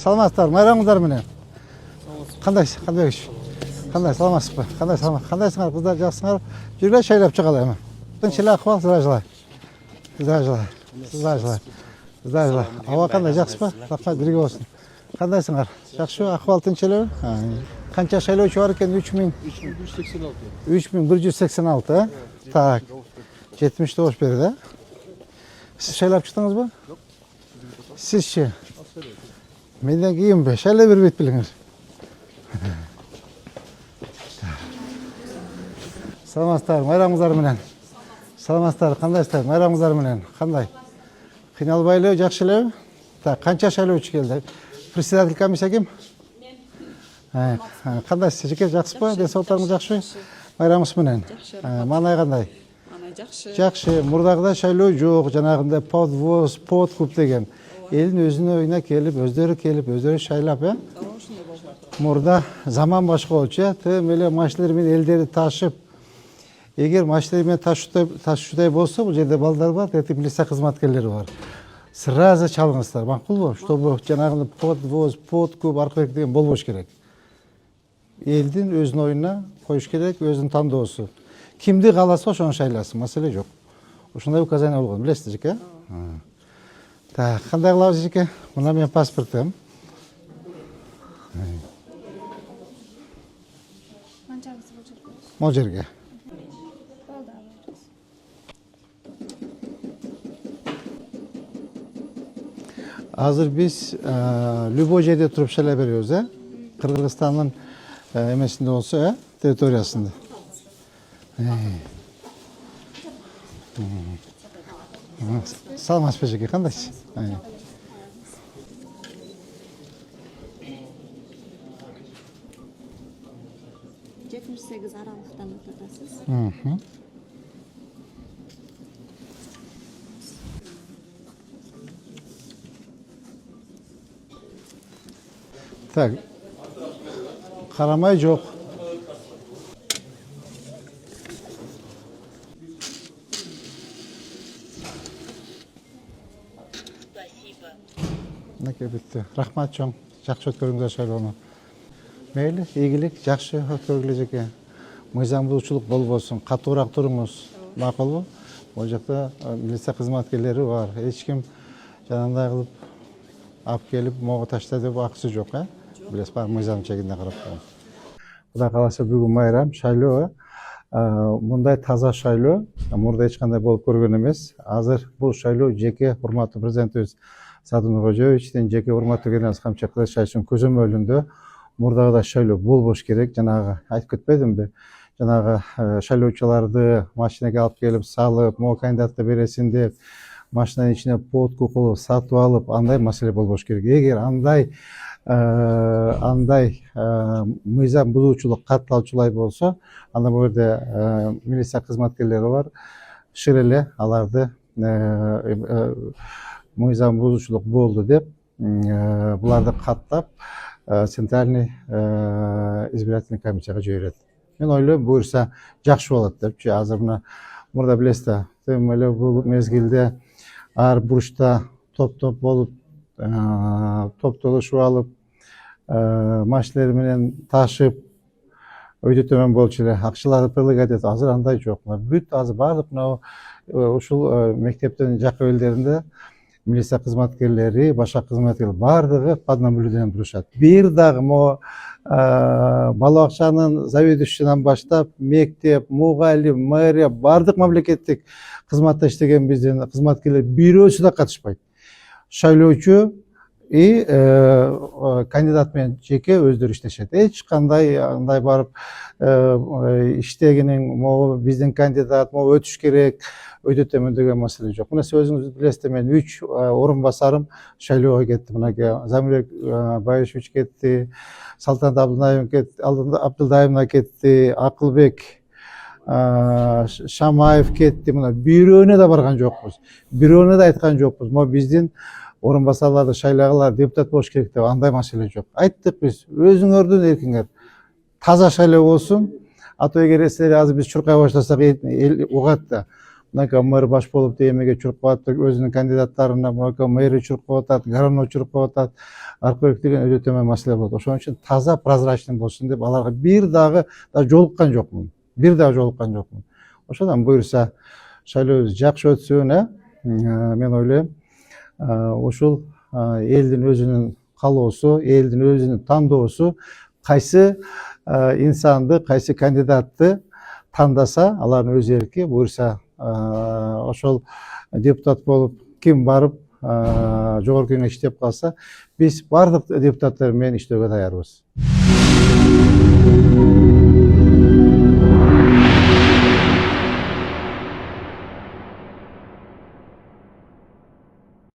Саламатсыздар, майрамыңыздар менен. Кандай саламатсызбы? Кандайсыңар кыздар, жакшысыңар? Жүргүлө шайлап чыгалы эми. Тынч эле акыбал, Здравия. Аба кандай, жакшысызбы? Рахмат, бирге болсун. Кандайсыңар? Жакшыбы? Акыбал тынч элеби? Канча шайлоочу бар экен? 3186, Так. 79 берди, да? Siz şaylap çıktınız mı? Yok. Sizçi? Menden kiyim be. Şöyle bir bit biliniz. Salamatlar, mayramızlar menen. Salamatlar, kandaysızlar, mayramızlar menen. Kanday? Kıynalбайлы, жакшы. Так, канча шайлоочу келди? Председатель комиссия ким? Мен. Кандайсыз? Жеке жакшысызбы? Денсаулыктарыңыз жакшыбы? Майрамыңыз менен. Маанай кандай? Жакшы, мурдагыдай шайлоо жок, жанагындай подвоз, подкуп деген. Элдин өзүнүн ойуна келип, өздөрү шайлап, Мурда заман башка болчу, тым эле машиналар менен элдерди ташып. Эгер машиналар менен ташуучудай болсо, бул жерде балдар бар, милиция кызматкерлери бар. Сразу чалыңыздар, макулбу? Чтобы жанагындай подвоз, подкуп, аркы деген болбош керек. Элдин өзүнүн оюна коюш керек, өзүнүн тандоосу. Kimdi kalası ошону шайласын, маселе жок. Ушундай указание болгон, билесиз жеке? Так, кандай кылабыз жеке? Мына менин паспортум. Могул жерге. Азыр биз любой жерде туруп шайлай беребиз, Кыргызстандын эмесинде болсо, территориясында. Саламатсызбы жеке, кандайсыз? 78 аралыктан өтөтасыз. Так, карамай жок. Bitти. Рахмат чоң. Жакшы өткөрүңүздөр шайлоону. Мейли, ийгилик, жакшы өткөргүлө жеке. Мыйзам бузуучулук болбосун. Катуураак туруңуз. Макулбу? Бул жакта милиция кызматкерлери бар. Эч ким жанагындай кылып алып келип, могу ташта деп акысы жок, Билесиз, бар мыйзам чегинде карап коюң. Кудай кааласа бүгүн майрам, шайлоо. Мындай таза шайлоо мурда эч кандай болуп көргөн эмес. Азыр бул шайлоо жеке урматтуу президентибиз Садыр Нуркожоевичтен жеке урматтуу генерал Камчы Кылычбаевдин көзөмөлүндө мурдагыдай шайлоо болбош керек. Жанагы айтып кетпедимби? Жанагы шайлоочуларды машинеге алып келип салып, могу кандидатка бересин деп, машинанын ичине подкуп кылып сатып алып, андай маселе болбош керек. Эгер андай мыйзам бузуучулук катталчулай болсо, анда бул жерде милиция кызматкерлери бар. Шыр эле аларды мыйзам бузуучулук болду деп, буларды каттап, Центральный избирательный комиссияга жиберет. Мен ойлойм, буюрса жакшы болот депчи. Азыр мурда билесиз, тым эле бул мезгилде ар бурчта топ болуп, топтолушуп алып, машиналар менен ташып, өйдө төмөн болчу эле. Акчаларды прилагать этип, азыр андай жок. Бүт азыр баардык ушул мектептин жакын элдеринде милиция кызматкерлери, башка кызматкерлер баардыгы под наблюдением турушат. Бир дагы бала бакчанын заведующийдан баштап, мектеп, мугалим, мэрия, баардык мамлекеттик кызматта иштеген биздин кызматкерлер бирөөсү да катышпайт. Шайлоочу кандидат менен жеке өздөрү иштешет. Эч кандай андай барып иштегенин, могу биздин кандидат, могу өтүш керек, өйдө төмөн деген маселе жок. Мына сиз өзүңүз билесиз, мен 3 орун басарым шайлоого кетти. Мынакей Замирбек Байышевич кетти, Салтанат Абдылдаевна кетти, Акылбек Шамаев кетти. Мына бирөөнө да барган жокпуз. Бирөөнө да айткан жокпуз. Могу биздин орун басарларды шайлагылар депутат болуш керек деп, андай маселе жок. Айттык биз, өзүңөрдүн эркиңер. Таза шайлоо болсун. А то эгер силер азыр биз чуркай баштасак эл угат да. мынакей мэр баш болуп эмеге чуруп калат, өзүнүн кандидаттарына мынакей мэр чуруп калып атат, гарано чуруп калып атат. Аркы бөлүк деген өтө төмөн маселе болот. Ошон үчүн таза, прозрачный болсун деп аларга бир дагы жолуккан жокмун. Бир дагы жолуккан жокмун. Ошондон буюрса шайлообуз жакшы өтсүн, мен ойлойм. Ушул элдин өзүнүн каалоосу, элдин өзүнүн тандоосу кайсы инсанды, кайсы кандидатты тандаса, алардын өз эрки. Буюрса ошол депутат болуп ким барып жогорку кеңеш иштеп калса, биз бардык депутаттар менен иштөөгө даярбыз.